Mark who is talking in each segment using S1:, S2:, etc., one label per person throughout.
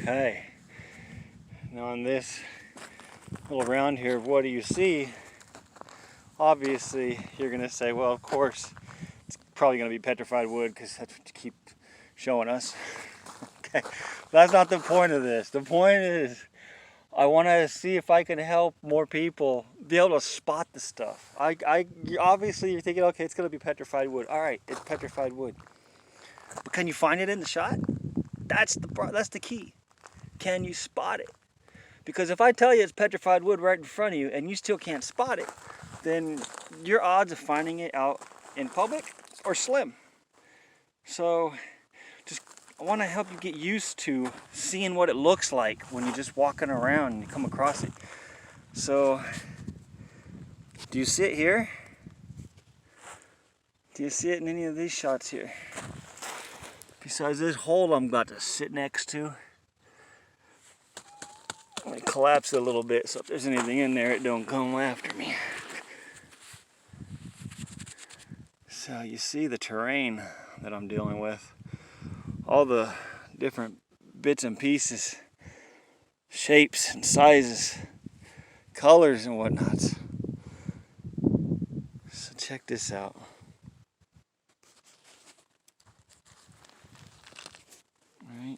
S1: Okay. Now on this little round here, what do you see? Obviously, you're going to say, well, of course, it's probably going to be petrified wood because that's what you keep showing us. Okay, that's not the point of this. The point is, I want to see if I can help more people be able to spot the stuff. Obviously, you're thinking, okay, it's going to be petrified wood. All right, it's petrified wood. But can you find it in the shot? That's the key. Can you spot it? Because if I tell you it's petrified wood right in front of you and you still can't spot it, then your odds of finding it out in public are slim. So I want to help you get used to seeing what it looks like when you're just walking around and you come across it. So, do you see it here? Do you see it in any of these shots here? Besides this hole I'm about to sit next to. I'm going to collapse it a little bit so if there's anything in there, it don't come after me. So you see the terrain that I'm dealing with. All the different bits and pieces, shapes and sizes, colors and whatnot. So check this out. Right.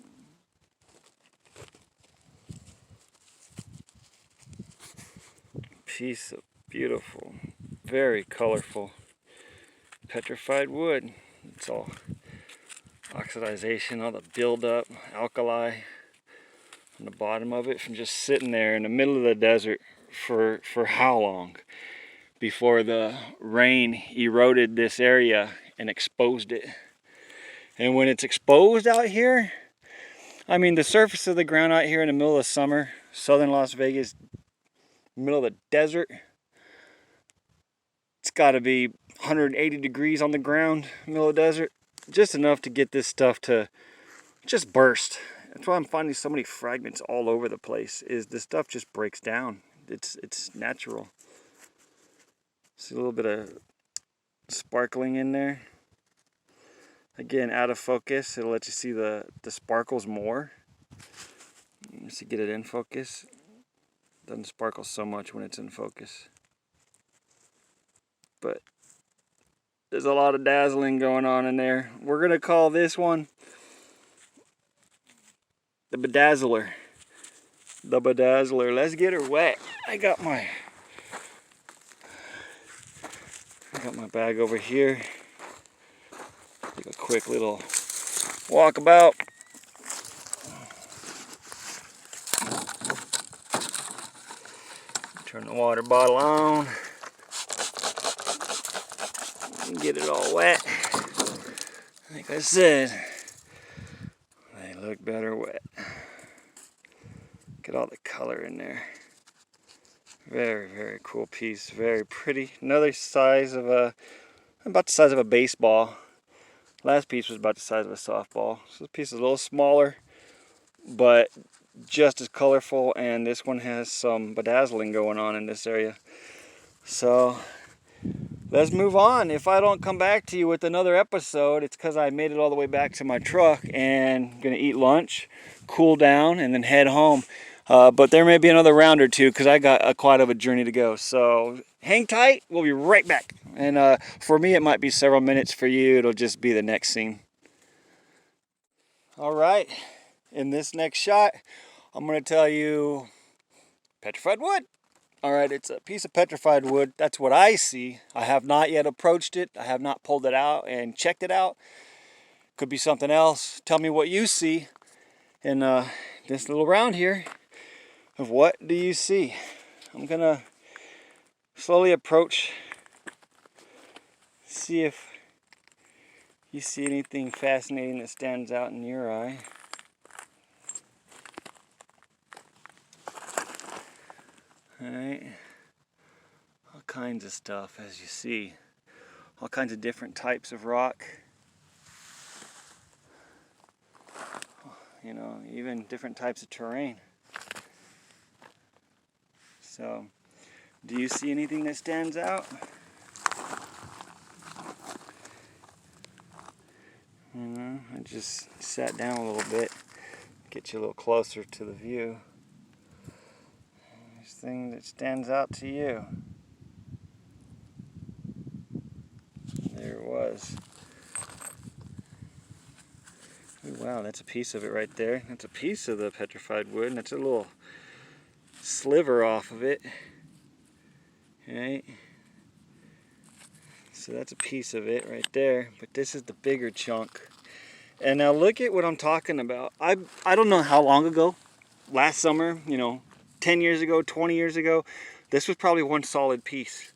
S1: Piece of beautiful, very colorful petrified wood. It's all oxidization, all the buildup, alkali on the bottom of it from just sitting there in the middle of the desert for how long before the rain eroded this area and exposed it. And when it's exposed out here, I mean, the surface of the ground out here in the middle of summer, southern Las Vegas, middle of the desert, it's got to be 180 degrees on the ground, middle of the desert, just enough to get this stuff to just burst. That's why I'm finding so many fragments all over the place, is this stuff just breaks down. It's natural. See a little bit of sparkling in there. Again, out of focus, it'll let you see the sparkles more. Just to get it in focus. Doesn't sparkle so much when it's in focus. But there's a lot of dazzling going on in there. We're going to call this one the bedazzler. The bedazzler. Let's get her wet. I got my bag over here. Take a quick little walkabout. Turn the water bottle on. And get it all wet. Like I said, they look better wet. Get all the color in there. Very, very cool piece. Very pretty. Another size of about the size of a baseball. Last piece was about the size of a softball. So this piece is a little smaller, but just as colorful. And this one has some bedazzling going on in this area. So let's move on. If I don't come back to you with another episode, it's because I made it all the way back to my truck and I'm gonna eat lunch, cool down, and then head home. But there may be another round or two because I got quite of a journey to go. So hang tight, we'll be right back. And for me, it might be several minutes. For you, it'll just be the next scene. All right, in this next shot, I'm gonna tell you petrified wood. All right, it's a piece of petrified wood. That's what I see. I have not yet approached it. I have not pulled it out and checked it out. Could be something else. Tell me what you see in this little round here of what do you see. I'm gonna slowly approach, see if you see anything fascinating that stands out in your eye. Alright, all kinds of stuff as you see, all kinds of different types of rock, you know, even different types of terrain. So, do you see anything that stands out? You know, I just sat down a little bit Get you a little closer to the view. This thing that stands out to you. There it was. Ooh, wow, that's a piece of it right there. That's a piece of the petrified wood, and that's a little sliver off of it. Right? So that's a piece of it right there, but this is the bigger chunk. And now look at what I'm talking about. I don't know how long ago, last summer, you know, 10 years ago, 20 years ago, this was probably one solid piece.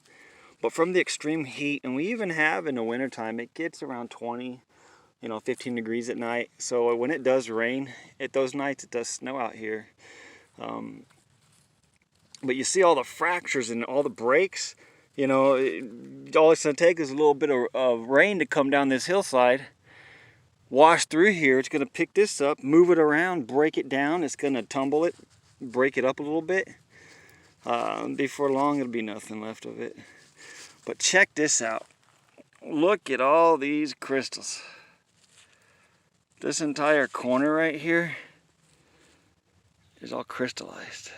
S1: But from the extreme heat, and we even have in the wintertime, it gets around 20, you know, 15 degrees at night. So when it does rain, at those nights it does snow out here. But you see all the fractures and all the breaks. You know, all it's going to take is a little bit of rain to come down this hillside, wash through here. It's going to pick this up, move it around, break it down. It's going to tumble it, break it up a little bit. Before long, it'll be nothing left of it. But check this out. Look at all these crystals. This entire corner right here is all crystallized.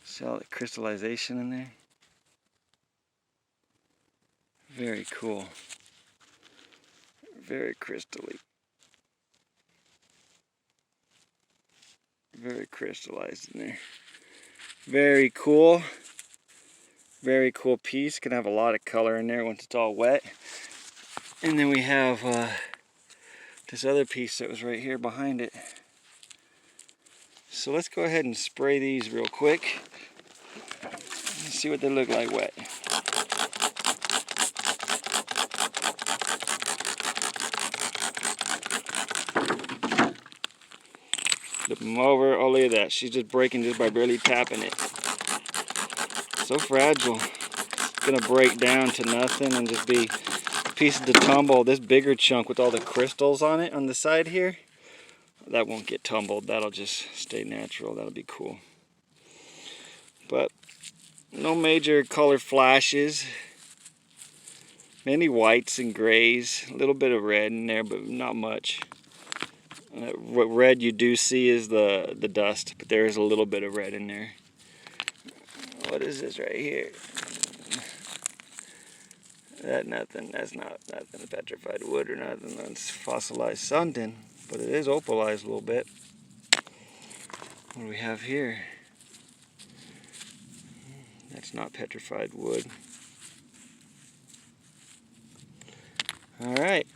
S1: See all the crystallization in there? Very cool. Very crystally. Very crystallized in there. Very cool. Very cool piece. Gonna have a lot of color in there once it's all wet. And then we have this other piece that was right here behind it. So let's go ahead and spray these real quick. Let's see what they look like wet. Flip them over. Oh, look at that. She's just breaking just by barely tapping it. So fragile. It's gonna break down to nothing and just be pieces to tumble. This bigger chunk with all the crystals on it on the side here, that won't get tumbled. That'll just stay natural. That'll be cool. But no major color flashes. Many whites and grays. A little bit of red in there, but not much. What red you do see is the dust, but there is a little bit of red in there. What is this right here? That's not nothing petrified wood or nothing. That's fossilized something, but it is opalized a little bit. What do we have here? That's not petrified wood. All right,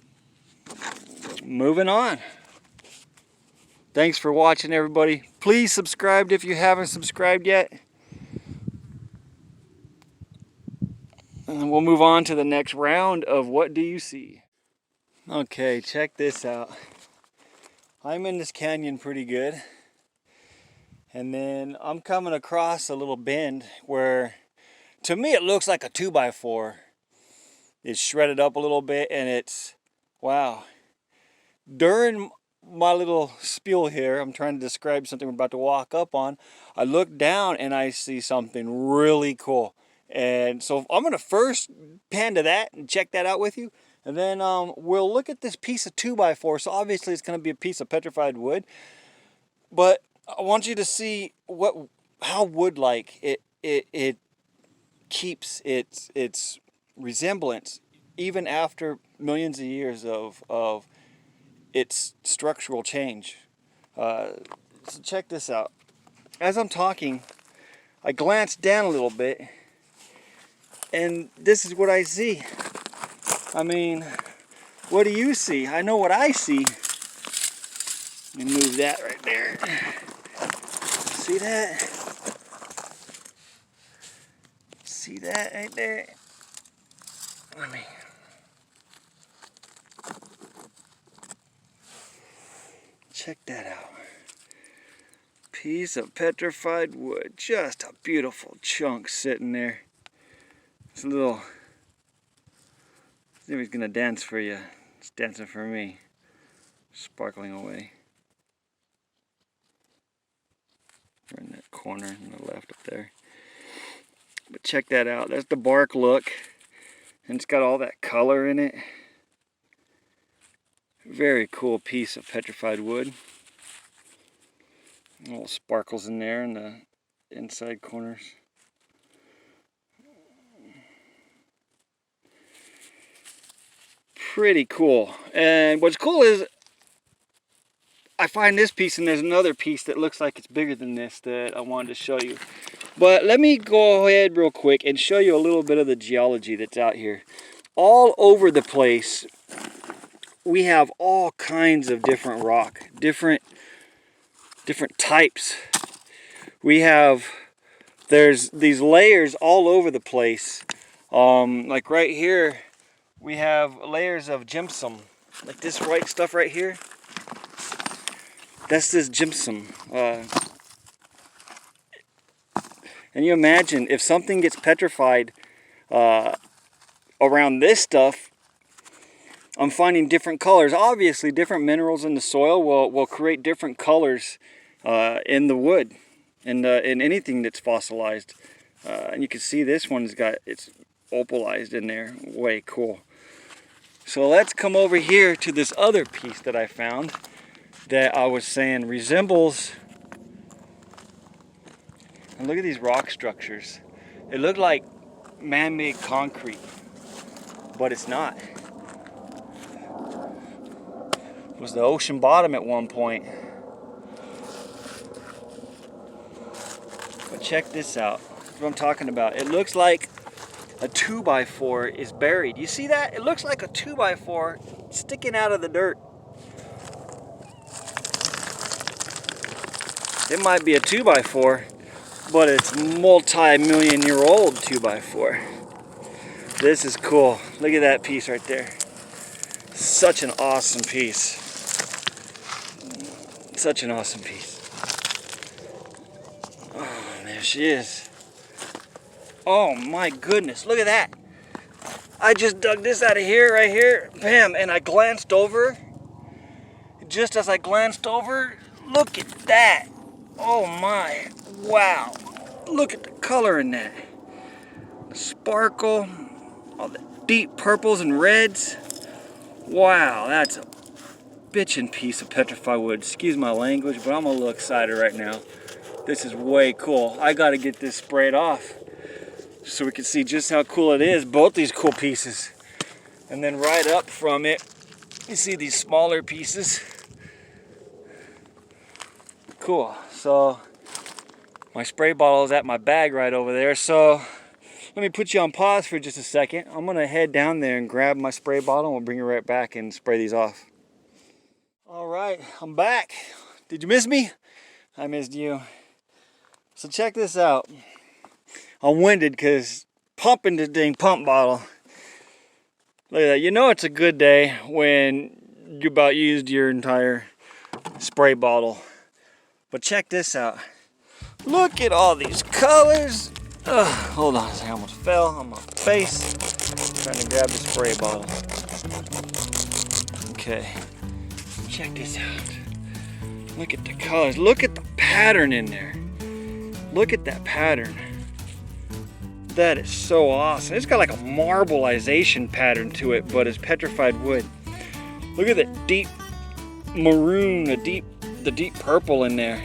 S1: moving on. Thanks for watching, everybody. Please subscribe if you haven't subscribed yet. And then we'll move on to the next round of What Do You See? Okay, check this out. I'm in this canyon pretty good. And then I'm coming across a little bend where, to me, it looks like a 2x4. It's shredded up a little bit and it's, wow. During my little spiel here, I'm trying to describe something we're about to walk up on. I look down and I see something really cool. And so I'm going to first pan to that and check that out with you. And then we'll look at this piece of 2x4. So obviously it's going to be a piece of petrified wood. But I want you to see how wood-like it keeps its resemblance even after millions of years of its structural change. So check this out. As I'm talking, I glance down a little bit, and this is what I see. I mean, what do you see? I know what I see. Let me move that right there. See that? See that right there? Let me. Check that out. Piece of petrified wood. Just a beautiful chunk sitting there. It's a little. See if he's gonna dance for you. It's dancing for me. Sparkling away. We're in that corner on the left up there. But check that out. That's the bark look. And it's got all that color in it. Very cool piece of petrified wood. Little sparkles in there in the inside corners. Pretty cool. And what's cool is I find this piece, and there's another piece that looks like it's bigger than this that I wanted to show you. But let me go ahead real quick and show you a little bit of the geology that's out here. All over the place, we have all kinds of different rock, different types. There's these layers all over the place. Like right here, we have layers of gypsum. Like this white stuff right here. That's this gypsum. And you imagine if something gets petrified around this stuff, I'm finding different colors. Obviously, different minerals in the soil will create different colors in the wood and in anything that's fossilized. And you can see this one's got, it's opalized in there. Way cool. So let's come over here to this other piece that I found that I was saying resembles. And look at these rock structures. It looked like man-made concrete, but it's not. It was the ocean bottom at one point. But check this out. That's what I'm talking about. It looks like a 2x4 is buried. You see that? It looks like a 2x4 sticking out of the dirt. It might be a 2x4, but it's multi-million-year-old 2x4. This is cool. Look at that piece right there. Such an awesome piece. Such an awesome piece. Oh, there she is. Oh my goodness, look at that. I just dug this out of here, right here, bam, and I glanced over. Just as I glanced over, look at that. Oh my, wow. Look at the color in that. The sparkle, all the deep purples and reds. Wow, that's a bitchin' piece of petrified wood. Excuse my language, but I'm a little excited right now. This is way cool. I gotta get this sprayed off so we can see just how cool it is. Both these cool pieces. And then right up from it, you see these smaller pieces. Cool. So my spray bottle is at my bag right over there. So let me put you on pause for just a second. I'm gonna head down there and grab my spray bottle and we'll bring it right back and spray these off. All right, I'm back. Did you miss me? I missed you. So check this out. I'm winded because pumping the dang pump bottle. Look at that. You know it's a good day when you about used your entire spray bottle. But check this out. Look at all these colors. Ugh, hold on, I almost fell on my face trying to grab the spray bottle. Okay, check this out. Look at the colors. Look at the pattern in there. Look at that pattern. That is so awesome. It's got like a marbleization pattern to it, but it's petrified wood. Look at that deep maroon, the deep purple in there.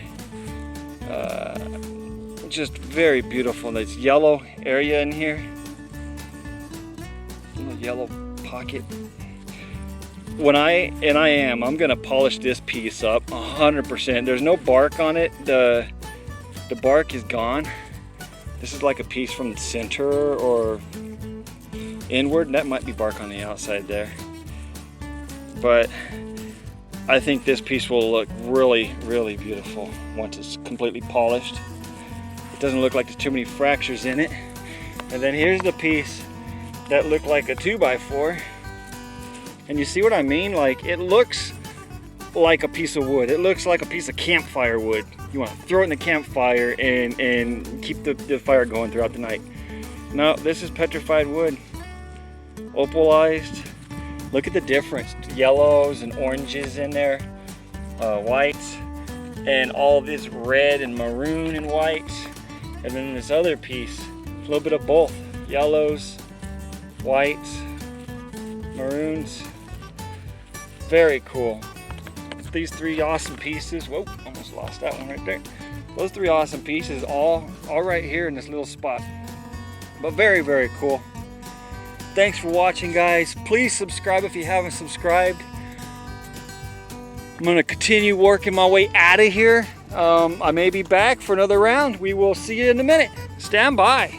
S1: Just very beautiful. There's yellow area in here. A little yellow pocket. I'm gonna polish this piece up 100%. There's no bark on it. The bark is gone. This is like a piece from the center or inward. That might be bark on the outside there. But I think this piece will look really, really beautiful once it's completely polished. It doesn't look like there's too many fractures in it. And then here's the piece that looked like a 2x4. And you see what I mean? Like, it looks like a piece of wood. It looks like a piece of campfire wood. You want to throw it in the campfire and keep the fire going throughout the night. No, this is petrified wood. Opalized. Look at the difference. Yellows and oranges in there. Whites. And all this red and maroon and white. And then this other piece, a little bit of both. Yellows whites, maroons. Very cool. These 3 awesome pieces. Whoa, almost lost that one right there. Those 3 awesome pieces all right here in this little spot. But very, very cool. Thanks for watching, guys. Please subscribe if you haven't subscribed. I'm gonna continue working my way out of here. I may be back for another round. We will see you in a minute. Stand by.